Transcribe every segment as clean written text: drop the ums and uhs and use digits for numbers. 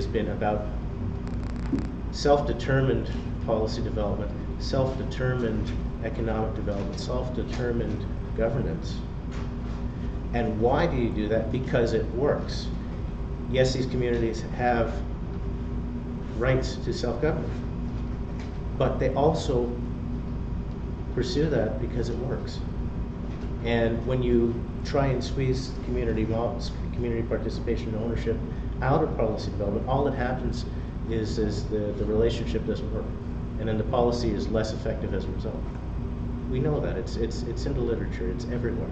been about self-determined policy development, self-determined economic development, self-determined governance. And why do you do that? Because it works. Yes, these communities have rights to self-government, but they also pursue that because it works. And when you try and squeeze community participation and ownership out of policy development, all that happens is the relationship doesn't work, and then the policy is less effective as a result. We know that. It's in the literature. It's everywhere.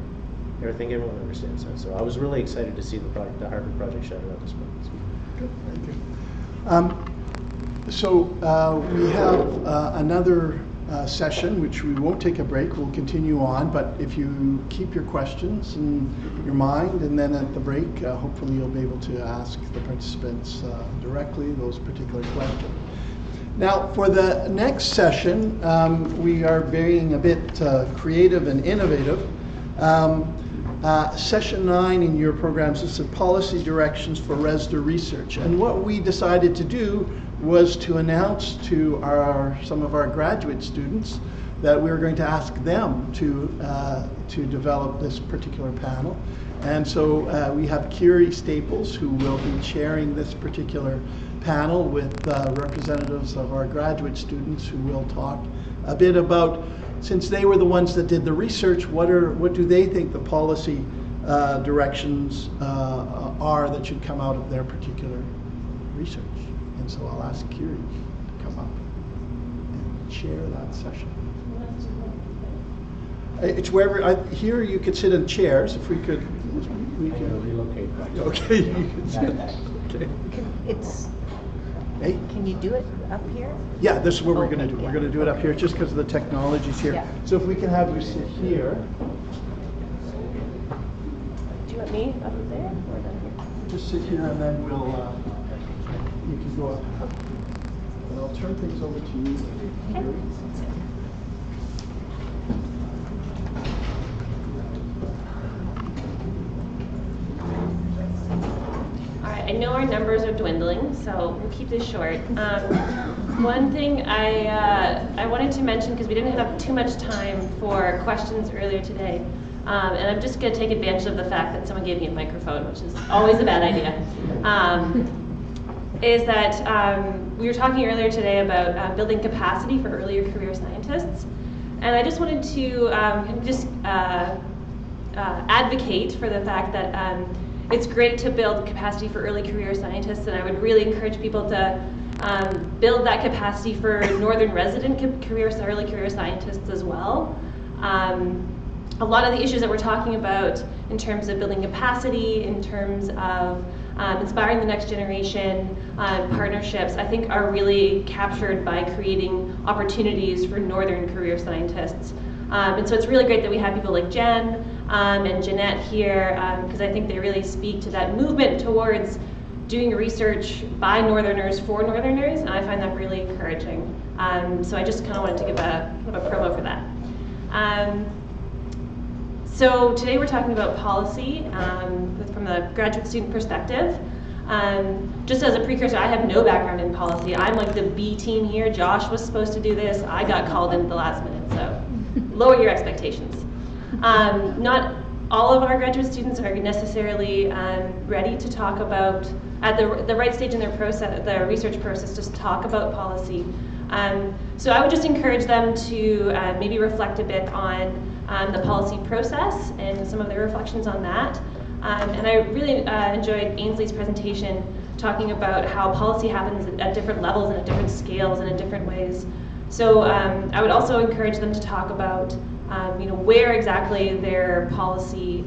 I think everyone understands that. So I was really excited to see the Harvard project shouted out this morning. Good, thank you. So we have another session, which we won't take a break. We'll continue on, but if you keep your questions in your mind, and then at the break, hopefully you'll be able to ask the participants directly those particular questions. Now, for the next session, we are being a bit creative and innovative. Session 9 in your programs is policy directions for ReSDA research. And what we decided to do was to announce to some of our graduate students that we were going to ask them to develop this particular panel. And so we have Kiri Staples, who will be chairing this particular panel with representatives of our graduate students, who will talk a bit about, since they were the ones that did the research, what do they think the policy directions are that should come out of their particular research. And so I'll ask Kiri to come up and chair that session. It's wherever, here you could sit in chairs, if we could. We can relocate back. Okay, you can sit. Okay. Hey? Can you do it up here? Yeah, this is what we're Okay, going to do. yeah. We're going to do it up here just because of the technology's here. Yeah. So if we can have you sit here. Do you want me up there or down here? Just sit here, and then we'll, you can go up. And I'll turn things over to you. I know our numbers are dwindling, so we'll keep this short. One thing I wanted to mention, because we didn't have too much time for questions earlier today, and I'm just going to take advantage of the fact that someone gave me a microphone, which is always a bad idea, is that we were talking earlier today about building capacity for earlier career scientists. And I just wanted to advocate for the fact that it's great to build capacity for early career scientists, and I would really encourage people to build that capacity for northern resident early career scientists as well. A lot of the issues that we're talking about in terms of building capacity, in terms of inspiring the next generation, partnerships, I think are really captured by creating opportunities for northern career scientists. And so it's really great that we have people like Jen and Jeanette here, because I think they really speak to that movement towards doing research by northerners for northerners, and I find that really encouraging. So I just kind of wanted to give a promo for that. So today we're talking about policy from the graduate student perspective. Just as a precursor, I have no background in policy. I'm like the B team here. Josh was supposed to do this. I got called in at the last minute, so lower your expectations. Not all of our graduate students are necessarily ready to talk about, at the right stage in their process, the research process, just talk about policy. So I would just encourage them to maybe reflect a bit on the policy process and some of their reflections on that. And I really enjoyed Ainsley's presentation talking about how policy happens at different levels and at different scales and in different ways. So I would also encourage them to talk about where exactly their policy,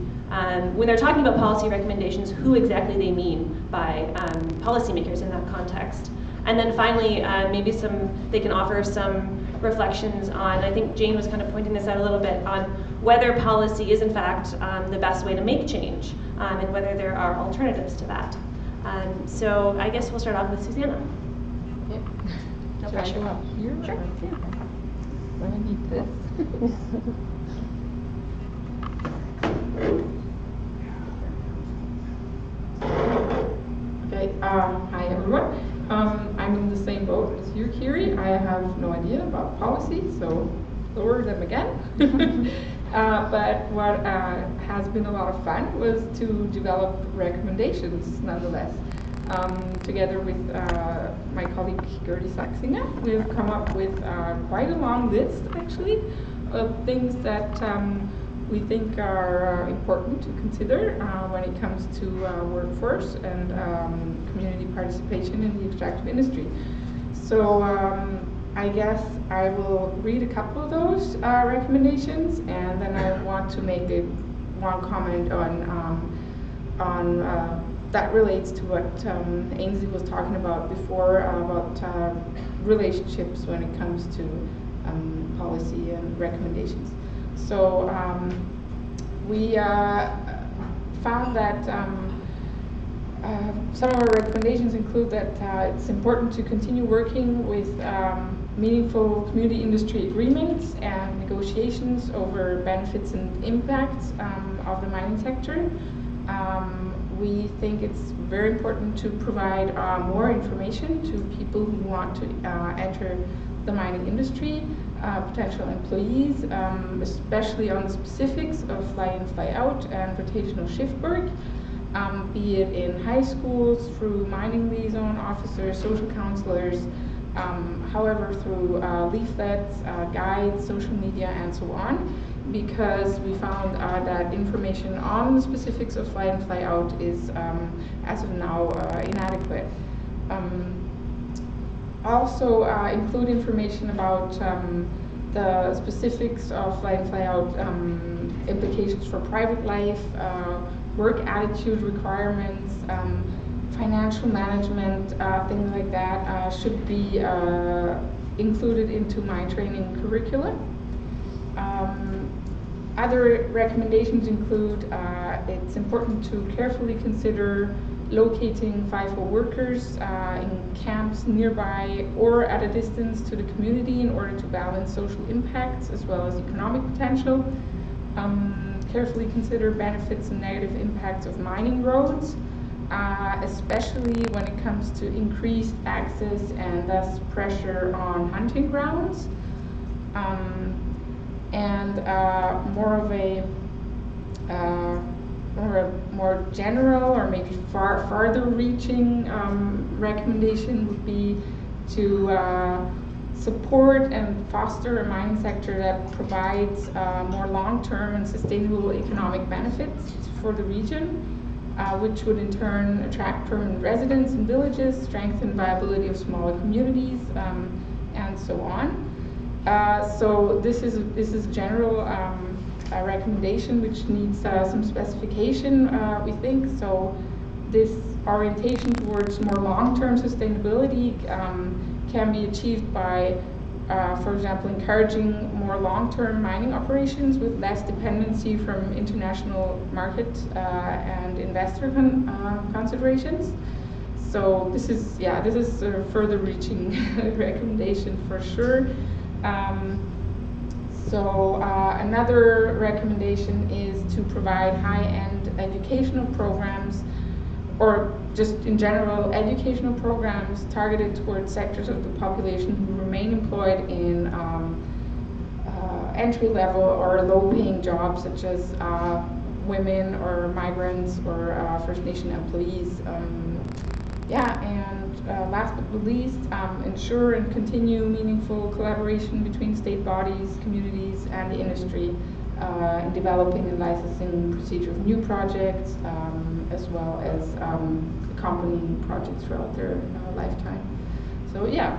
when they're talking about policy recommendations, who exactly they mean by policymakers in that context. And then finally, maybe they can offer some reflections on, I think Jane was kind of pointing this out a little bit, on whether policy is in fact the best way to make change, and whether there are alternatives to that. So I guess we'll start off with Susanna. Yep. No pressure. You're Sure. right. Yeah. I need this. Okay. Hi everyone. everyone. I'm in the same boat as you, Kiri. I have no idea about policy, so lower them again. But what has been a lot of fun was to develop recommendations nonetheless. Together with my colleague Gertie Saxinger, we've come up with quite a long list actually of things that we think are important to consider when it comes to workforce and community participation in the extractive industry. So I guess I will read a couple of those recommendations, and then I want to make one comment on that relates to what Ainsley was talking about before about relationships when it comes to policy and recommendations. So we found that some of our recommendations include that it's important to continue working with meaningful community industry agreements and negotiations over benefits and impacts of the mining sector. We think it's very important to provide more information to people who want to enter the mining industry, potential employees, especially on the specifics of fly-in, fly-out and rotational shift work, be it in high schools, through mining liaison officers, social counselors, however through leaflets, guides, social media, and so on, because we found that information on the specifics of fly-in, fly-out is, as of now, inadequate. Also include information about the specifics of fly-in, fly-out implications for private life, work attitude requirements, financial management, things like that should be included into my training curricula. Other recommendations include it's important to carefully consider locating FIFO workers in camps nearby or at a distance to the community in order to balance social impacts as well as economic potential. Carefully consider benefits and negative impacts of mining roads, especially when it comes to increased access and thus pressure on hunting grounds. And more of a more general or maybe farther reaching recommendation would be to support and foster a mining sector that provides more long-term and sustainable economic benefits for the region, which would in turn attract permanent residents in villages, strengthen viability of smaller communities, and so on. So this is general a recommendation which needs some specification, we think. So this orientation towards more long-term sustainability can be achieved by, for example, encouraging more long-term mining operations with less dependency from international market and investor considerations. So this is a further reaching recommendation for sure. Another recommendation is to provide high-end educational programs, or just in general educational programs targeted towards sectors of the population who remain employed in entry-level or low-paying jobs such as women or migrants or First Nation employees. Last but not least, ensure and continue meaningful collaboration between state bodies, communities, and the industry in developing and licensing procedure of new projects, as well as accompanying projects throughout their lifetime. So yeah,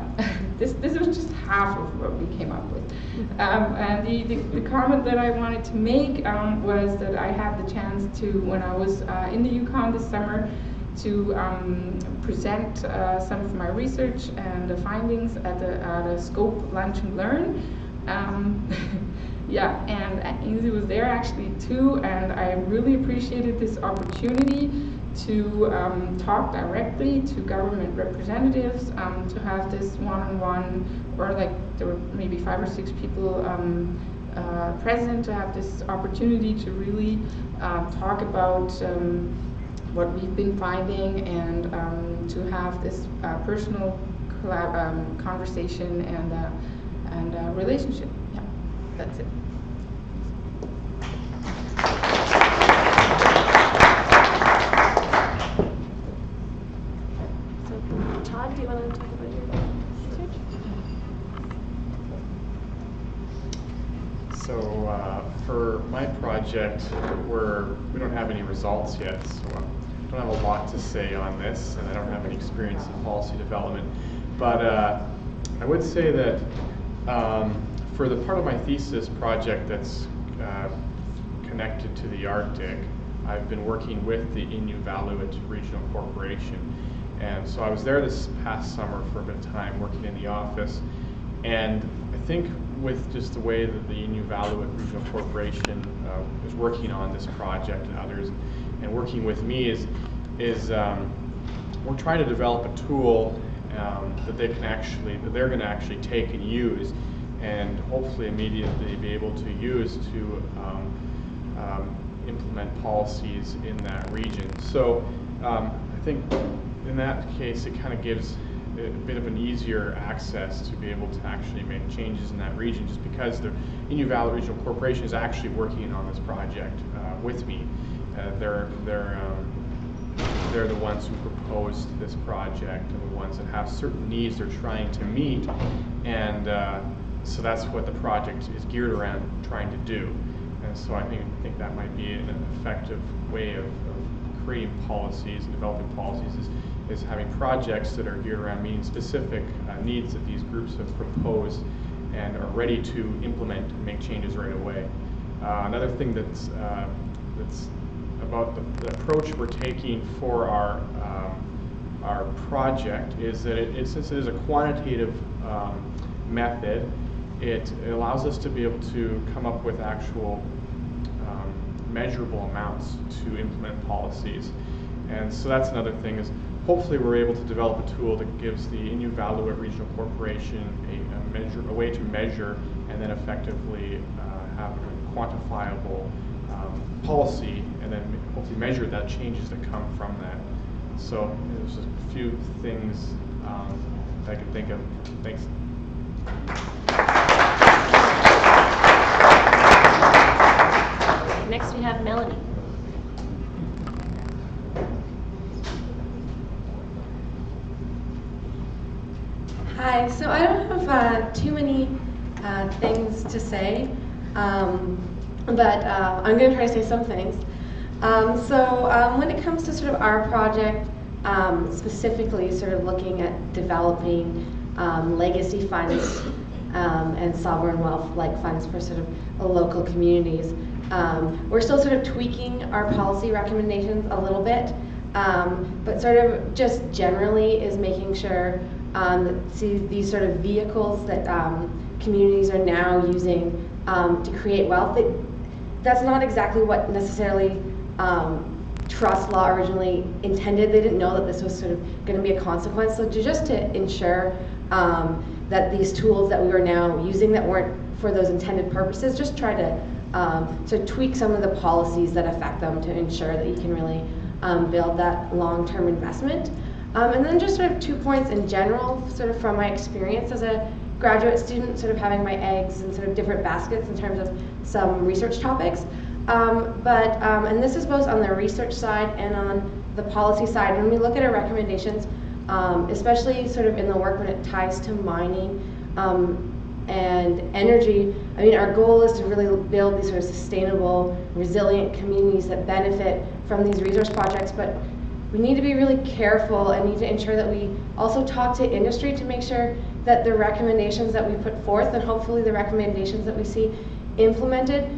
this was just half of what we came up with. And the comment that I wanted to make was that I had the chance to, when I was in the Yukon this summer, to present some of my research and the findings at the Scope Lunch and Learn. And Ainsley was there actually too, and I really appreciated this opportunity to talk directly to government representatives, to have this one-on-one, or like there were maybe 5 or 6 people present, to have this opportunity to really talk about what we've been finding, and to have this personal conversation and relationship. Yeah, that's it. So, Todd, do you want to talk about your research? So for my project, we don't have any results yet, so I don't have a lot to say on this, and I don't have any experience in policy development. But I would say that for the part of my thesis project that's connected to the Arctic, I've been working with the Inuvialuit Regional Corporation. And so I was there this past summer for a bit of time working in the office, and I think with just the way that the Inuvialuit Regional Corporation is working on this project and others, and working with me is we're trying to develop a tool that they're going to actually take and use, and hopefully immediately be able to use to implement policies in that region. So I think in that case it kind of gives a bit of an easier access to be able to actually make changes in that region, just because the Inuvialuit Regional Corporation is actually working on this project with me. They're the ones who proposed this project, and the ones that have certain needs they're trying to meet, and so that's what the project is geared around trying to do. And so I think that might be an effective way of creating policies and developing policies is having projects that are geared around meeting specific needs that these groups have proposed and are ready to implement and make changes right away. Another thing that's about the approach we're taking for our project is that since it is a quantitative method, it allows us to be able to come up with actual measurable amounts to implement policies. And so that's another thing, is hopefully we're able to develop a tool that gives the Inuvialuit Regional Corporation a way to measure and then effectively have a quantifiable policy, and then hopefully measure that changes that come from that. So there's just a few things that I can think of. Thanks. Next we have Melanie. Hi, so I don't have too many things to say, but I'm going to try to say some things. So when it comes to sort of our project, specifically sort of looking at developing legacy funds and sovereign wealth-like funds for sort of local communities, we're still sort of tweaking our policy recommendations a little bit, but sort of just generally is making sure that these sort of vehicles that communities are now using to create wealth, that's not exactly what necessarily trust law originally intended. They didn't know that this was sort of going to be a consequence. So just to ensure that these tools that we are now using that weren't for those intended purposes, just try to tweak some of the policies that affect them to ensure that you can really build that long-term investment. And then just sort of 2 points in general, sort of from my experience as a graduate student, sort of having my eggs in sort of different baskets in terms of some research topics. And this is both on the research side and on the policy side. When we look at our recommendations, especially sort of in the work when it ties to mining and energy, I mean, our goal is to really build these sort of sustainable, resilient communities that benefit from these resource projects, but we need to be really careful and need to ensure that we also talk to industry to make sure that the recommendations that we put forth, and hopefully the recommendations that we see implemented,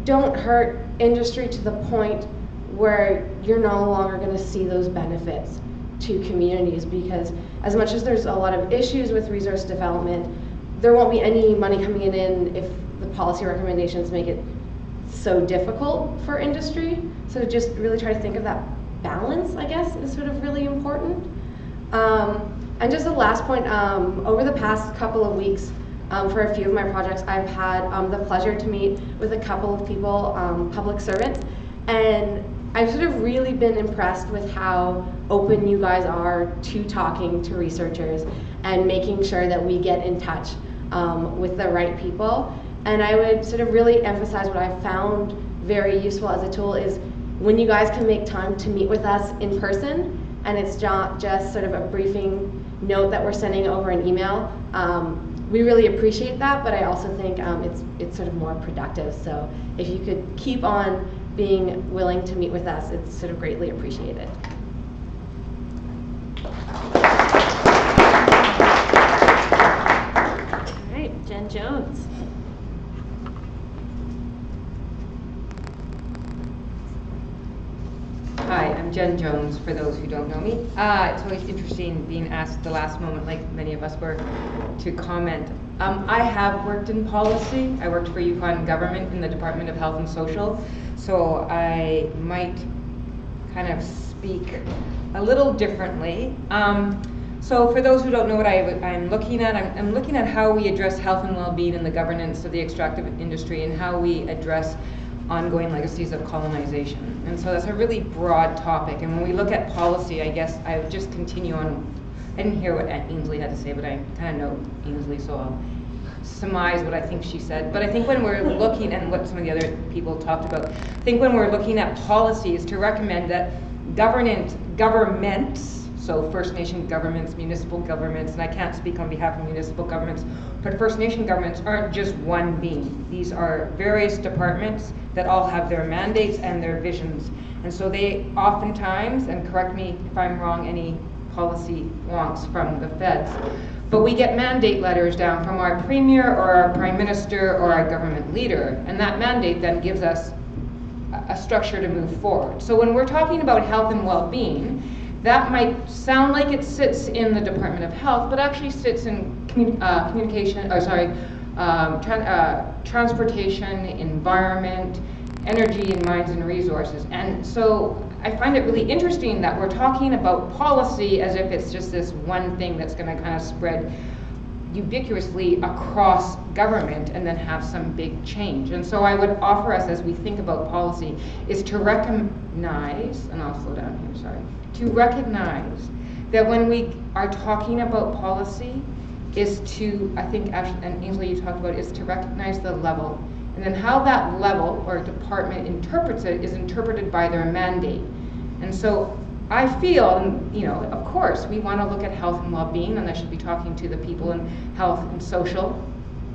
don't hurt industry to the point where you're no longer going to see those benefits to communities. Because as much as there's a lot of issues with resource development, there won't be any money coming in if the policy recommendations make it so difficult for industry. So just really try to think of that balance, I guess, is sort of really important. And just the last point, over the past couple of weeks, for a few of my projects, I've had the pleasure to meet with a couple of people, public servants, and I've sort of really been impressed with how open you guys are to talking to researchers and making sure that we get in touch with the right people. And I would sort of really emphasize what I've found very useful as a tool is when you guys can make time to meet with us in person, and it's not just sort of a briefing note that we're sending over an email. We really appreciate that, but I also think it's sort of more productive. So if you could keep on being willing to meet with us, it's sort of greatly appreciated. All right, Jen Jones. Hi, I'm Jen Jones, for those who don't know me. It's always interesting being asked at the last moment, like many of us were, to comment. I have worked in policy. I worked for Yukon government in the Department of Health and Social, so I might kind of speak a little differently. So for those who don't know what I'm looking at, I'm looking at how we address health and well-being in the governance of the extractive industry and how we address ongoing legacies of colonization. And so that's a really broad topic. And when we look at policy, I guess I would just continue on. I didn't hear what Ainsley had to say, but I kind of know Ainsley, so I'll surmise what I think she said. But I think when we're looking at what some of the other people talked about, I think when we're looking at policies to recommend that governments, so First Nation governments, municipal governments, and I can't speak on behalf of municipal governments, but First Nation governments aren't just one being. These are various departments that all have their mandates and their visions. And so they oftentimes, and correct me if I'm wrong, any policy wonks from the feds, but we get mandate letters down from our premier or our prime minister or our government leader, and that mandate then gives us a structure to move forward. So when we're talking about health and well-being, that might sound like it sits in the Department of Health, but actually sits in transportation, environment, energy, and mines and resources. And so I find it really interesting that we're talking about policy as if it's just this one thing that's going to kind of spread ubiquitously across government and then have some big change. And so I would offer us, as we think about policy, is to recognize, and I'll slow down here, sorry, to recognize that when we are talking about policy is to, I think, and Ainsley, you talked about, is to recognize the level. And then how that level or department interprets it is interpreted by their mandate. And so I feel, and of course, we want to look at health and well-being, and I should be talking to the people in health and social,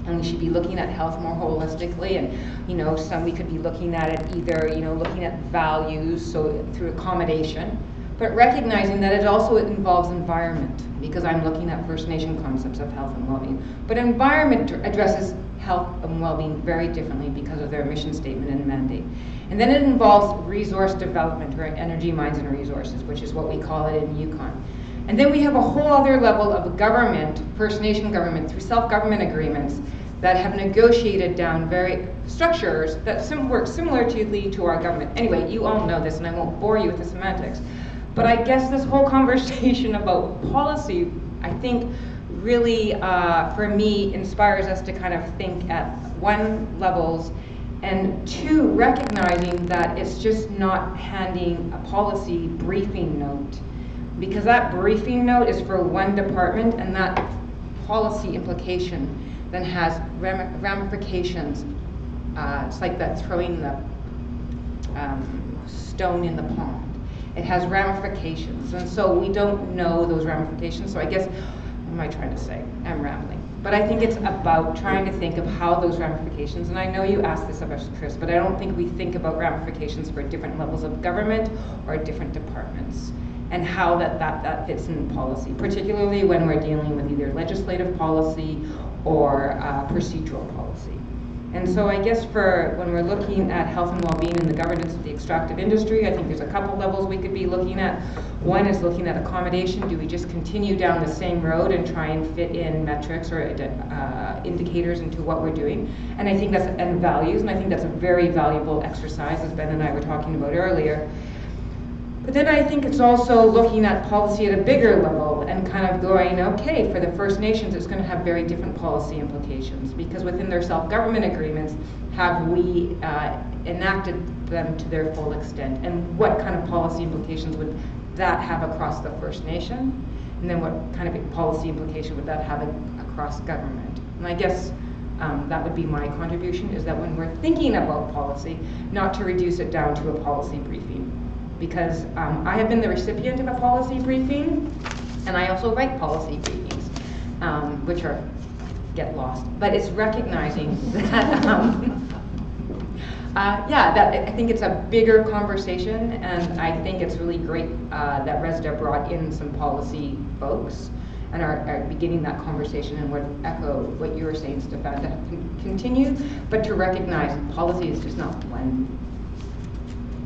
and we should be looking at health more holistically. And some we could be looking at it either, looking at values, so through accommodation, but recognizing that it also involves environment, because I'm looking at First Nation concepts of health and well-being. But environment addresses health and well-being very differently because of their mission statement and mandate. And then it involves resource development, or energy, mines, and resources, which is what we call it in Yukon. And then we have a whole other level of government, First Nation government, through self-government agreements that have negotiated down very structures that work similarly to our government. Anyway, you all know this, and I won't bore you with the semantics. But I guess this whole conversation about policy, I think, really, for me, inspires us to kind of think at one, levels, and two, recognizing that it's just not handing a policy briefing note, because that briefing note is for one department, and that policy implication then has ramifications. It's like that throwing the stone in the pond. It has ramifications, and so we don't know those ramifications. So I guess, what am I trying to say? I'm rambling. But I think it's about trying to think of how those ramifications, and I know you asked this of us, Chris, but I don't think we think about ramifications for different levels of government or different departments, and how that fits in policy, particularly when we're dealing with either legislative policy or procedural policy. And so I guess for when we're looking at health and well-being in the governance of the extractive industry, I think there's a couple levels we could be looking at. One is looking at accommodation. Do we just continue down the same road and try and fit in metrics or indicators into what we're doing? And I think that's, and values, and I think that's a very valuable exercise, as Ben and I were talking about earlier. But then I think it's also looking at policy at a bigger level and kind of going, okay, for the First Nations, it's going to have very different policy implications, because within their self-government agreements, have we enacted them to their full extent? And what kind of policy implications would that have across the First Nation? And then what kind of policy implication would that have across government? And I guess that would be my contribution, is that when we're thinking about policy, not to reduce it down to a policy briefing. Because I have been the recipient of a policy briefing, and I also write policy briefings, which get lost. But it's recognizing that, that I think it's a bigger conversation, and I think it's really great that ReSDA brought in some policy folks and are beginning that conversation, and would echo what you were saying, Stefan, to continue, but to recognize policy is just not one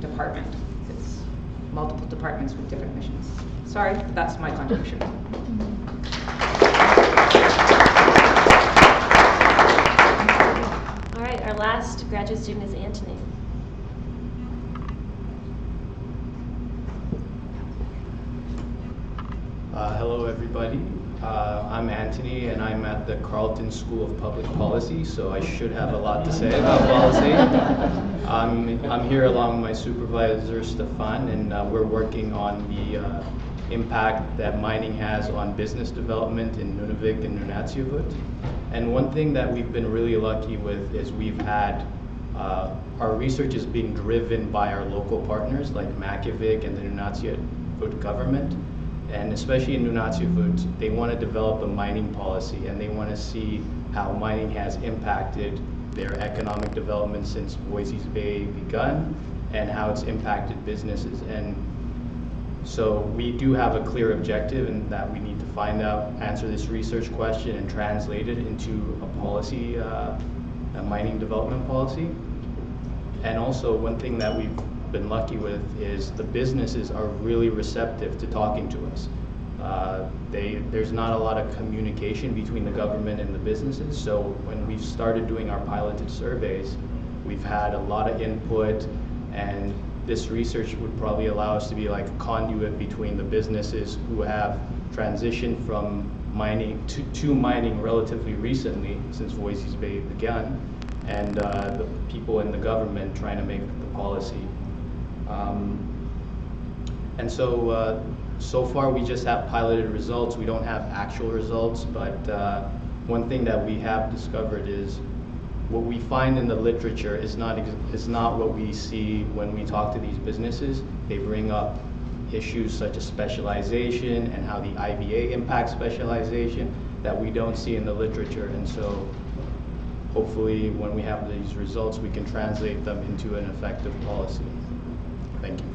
department. It's multiple departments with different missions. Sorry, that's my contribution. All right, our last graduate student is Antony. Hello, everybody. I'm Antony, and I'm at the Carleton School of Public Policy, so I should have a lot to say about policy. I'm here along with my supervisor, Stefan, and we're working on the impact that mining has on business development in Nunavik and Nunatsiavut. And one thing that we've been really lucky with is we've had our research is being driven by our local partners like Makivik and the Nunatsiavut government. And especially in Nunatsiavut, they want to develop a mining policy, and they want to see how mining has impacted their economic development since Voisey's Bay begun, and how it's impacted businesses. And so we do have a clear objective in that we need to find out, answer this research question, and translate it into a policy, a mining development policy. And also, one thing that we've been lucky with is the businesses are really receptive to talking to us. There's not a lot of communication between the government and the businesses, so when we've started doing our piloted surveys, we've had a lot of input, and this research would probably allow us to be like a conduit between the businesses who have transitioned from mining to mining relatively recently, since Voisey's Bay began, and the people in the government trying to make the policy. And so, so far we just have piloted results. We don't have actual results, but one thing that we have discovered is what we find in the literature is not what we see when we talk to these businesses. They bring up issues such as specialization and how the IBA impacts specialization that we don't see in the literature. And so hopefully when we have these results, we can translate them into an effective policy. Thank you.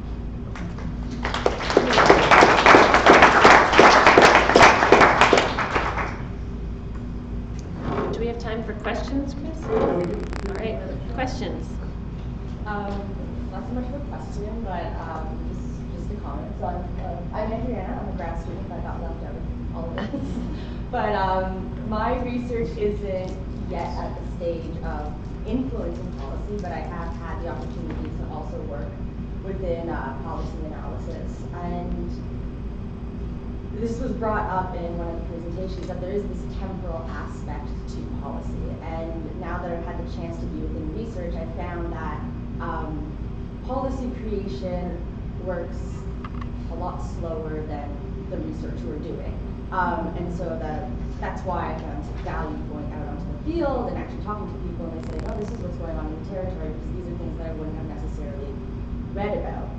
Do we have time for questions, Chris? All right, questions. Not so much of a question, but just a comment. So I'm Adriana. I'm a grad student. I got left out of all of this. But my research isn't yet at the stage of influencing policy, but I have had the opportunity to also work within policy analysis. And this was brought up in one of the presentations, that there is this temporal aspect to policy. And now that I've had the chance to be within research, I found that policy creation works a lot slower than the research we're doing. And so that's why I found some value going out onto the field and actually talking to people, and they say, oh, this is what's going on in the territory, because these are things that I wouldn't have necessarily read about.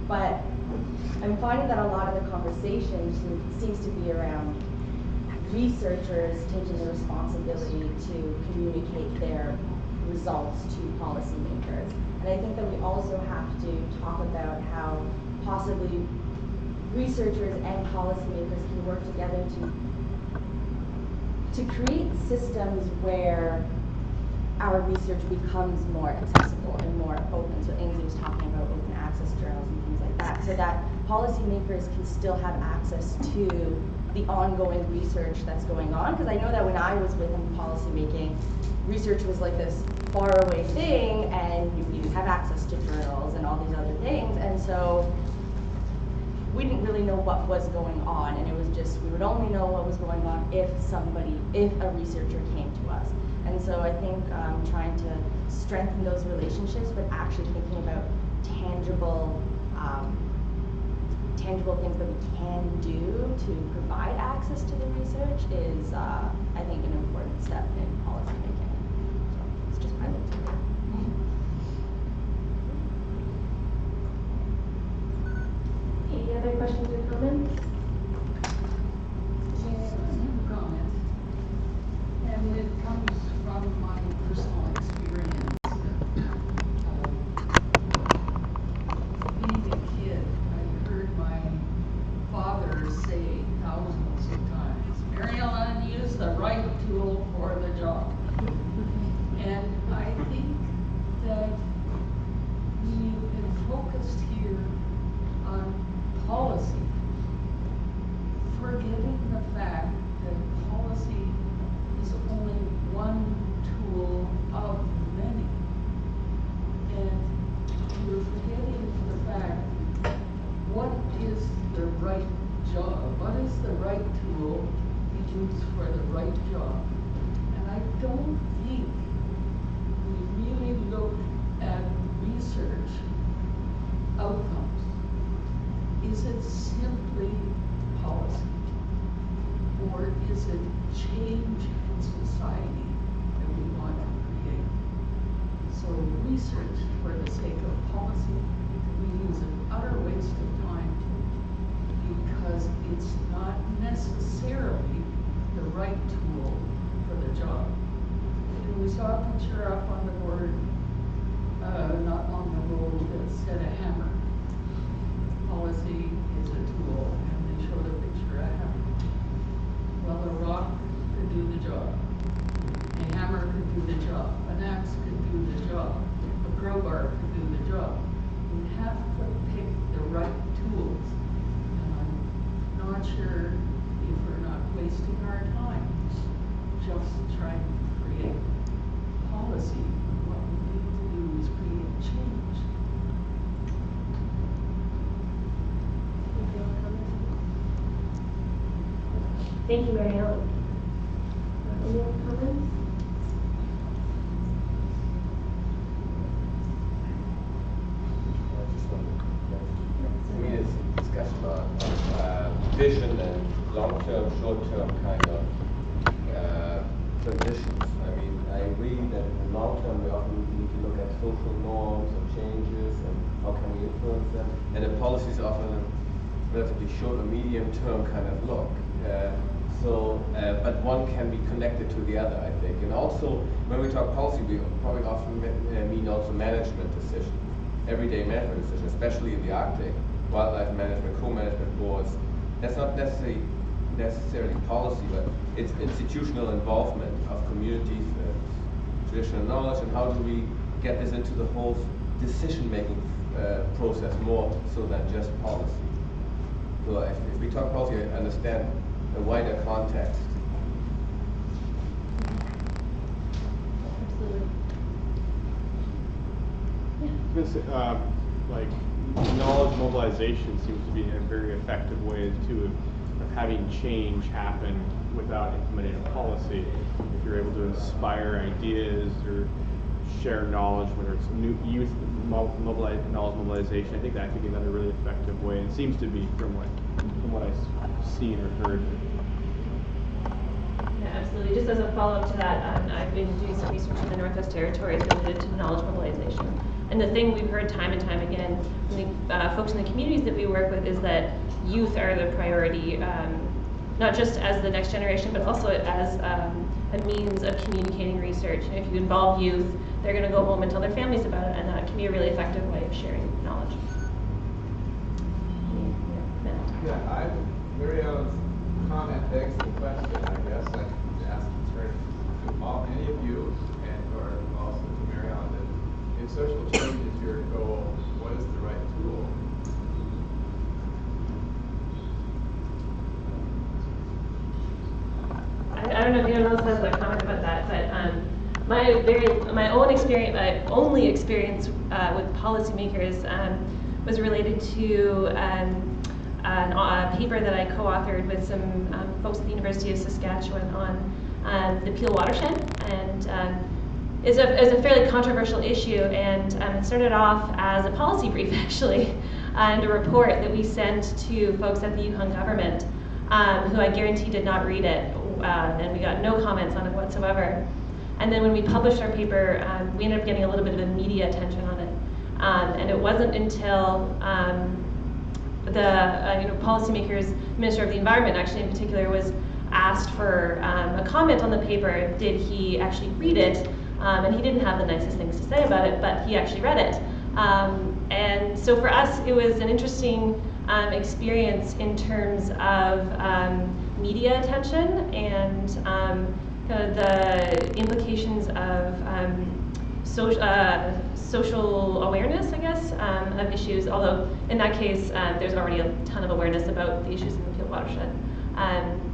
But I'm finding that a lot of the conversation seems to be around researchers taking the responsibility to communicate their results to policymakers. And I think that we also have to talk about how possibly researchers and policymakers can work together to create systems where our research becomes more accessible and more open. So Ainsley was talking about open access journals and things like that, so that policymakers can still have access to the ongoing research that's going on. Because I know that when I was within policymaking, research was like this faraway thing, and you didn't have access to journals and all these other things, and so we didn't really know what was going on, and it was just, we would only know what was going on if a researcher came to us. And so I think trying to strengthen those relationships, but actually thinking about tangible tangible things that we can do to provide access to the research is, I think, an important step in policy making. So it's just my little tidbit. Any other questions or comments? Comment, and it comes from my personal experience. Being a kid, I heard my father say thousands of times, "Mary Ellen, use the right tool for the job." And I think that we've been focused here on policy, forgetting the fact that policy is only one tool of many. And we're forgetting the fact, what is the right job? What is the right tool we use for the right job? And I don't think we really look at research outcomes. Is it simply policy? Or is it change in society that we want to create? So research for the sake of policy, we use an utter waste of time because it's not necessarily the right tool for the job. And we saw a picture up on the board not long ago that said a hammer. Policy is a tool, and they showed a picture of a hammer. Well, a rock could do the job. A hammer could do the job. An axe could do the job. A crowbar could do the job. We have to pick the right tools. And I'm not sure if we're not wasting our time just trying to create policy. What we need to do is create change. Thank you, Mary Ellen. Any other comments? To me, it's a discussion about vision and long-term, short-term kind of transitions. I mean, I agree that in the long term we often need to look at social norms and changes and how can we influence them. And the policies are often a relatively short or medium-term kind of look. But one can be connected to the other, I think. And also, when we talk policy, we probably often mean also management decisions, everyday management decisions, especially in the Arctic, wildlife management, co-management boards. That's not necessarily policy, but it's institutional involvement of communities, traditional knowledge, and how do we get this into the whole decision-making process more so than just policy. So if we talk policy, I understand a wider context. Absolutely. Yeah. Like knowledge mobilization seems to be a very effective way too of having change happen without implementing a policy. If you're able to inspire ideas or share knowledge, whether it's youth knowledge mobilization, I think that could be another really effective way. And it seems to be from what I've seen or heard. Yeah, absolutely. Just as a follow-up to that, I've been doing some research in the Northwest Territories related to knowledge mobilization. And the thing we've heard time and time again from the folks in the communities that we work with is that youth are the priority, not just as the next generation, but also as a means of communicating research. And if you involve youth, they're going to go home and tell their families about it, and that can be a really effective way of sharing knowledge. Yeah, Mary Ellen's comment begs the question, I guess. I can ask it to any of you, and or also to Mary Ellen, that if social change is your goal, what is the right tool? I don't know if anyone else has a comment about that, but my only experience with policymakers was related to a paper that I co-authored with some folks at the University of Saskatchewan on the Peel watershed, and is a fairly controversial issue, and it started off as a policy brief actually, and a report that we sent to folks at the Yukon government, who I guarantee did not read it, and we got no comments on it whatsoever. And then when we published our paper, we ended up getting a little bit of a media attention on it, and it wasn't until the policymakers, Minister of the Environment actually in particular, was asked for a comment on the paper. Did he actually read it? And he didn't have the nicest things to say about it, but he actually read it. And so for us, it was an interesting experience in terms of media attention and kind of the implications of social awareness, I guess, of issues, although in that case, there's already a ton of awareness about the issues in the Peel watershed.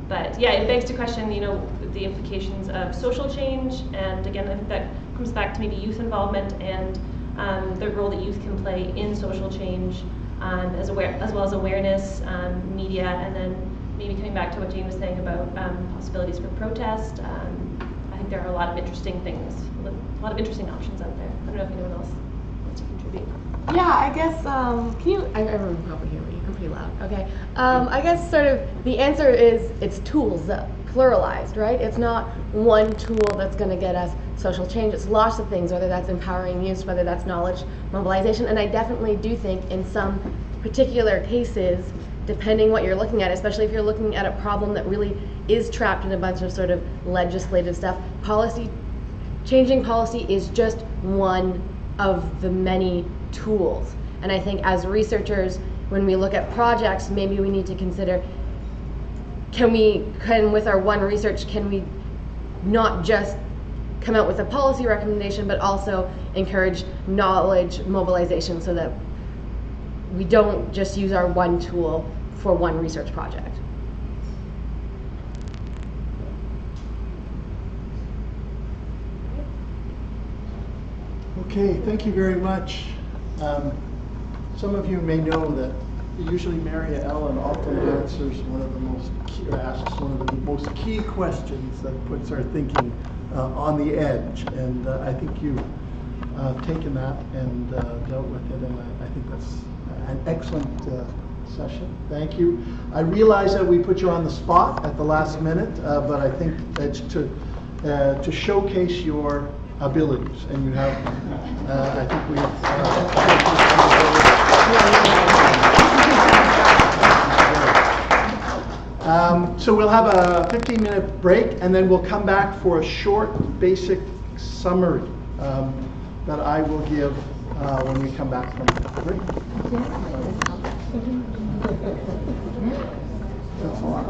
But yeah, it begs to question, the implications of social change, and again, I think that comes back to maybe youth involvement and the role that youth can play in social change, as well as awareness, media, and then maybe coming back to what Jane was saying about possibilities for protest. I think there are a lot of interesting things, a lot of interesting options out there. I don't know if anyone else wants to contribute. Yeah, I guess, can you, everyone can probably hear me, I'm pretty loud, okay. I guess sort of the answer is it's tools, pluralized, right? It's not one tool that's gonna get us social change, it's lots of things, whether that's empowering youth, whether that's knowledge mobilization, and I definitely do think in some particular cases, depending what you're looking at, especially if you're looking at a problem that really is trapped in a bunch of sort of legislative stuff, changing policy is just one of the many tools. And I think as researchers, when we look at projects, maybe we need to consider, with our one research, can we not just come out with a policy recommendation, but also encourage knowledge mobilization so that we don't just use our one tool for one research project. Okay, thank you very much. Some of you may know that usually Mary Ellen often asks one of the most key questions that puts our thinking on the edge, and I think you've taken that and dealt with it, and I think that's an excellent session. Thank you. I realize that we put you on the spot at the last minute, but I think it's to showcase your abilities, and you have, I think we've so we'll have a 15-minute break, and then we'll come back for a short basic summary that I will give when we come back from the break. That's a lot.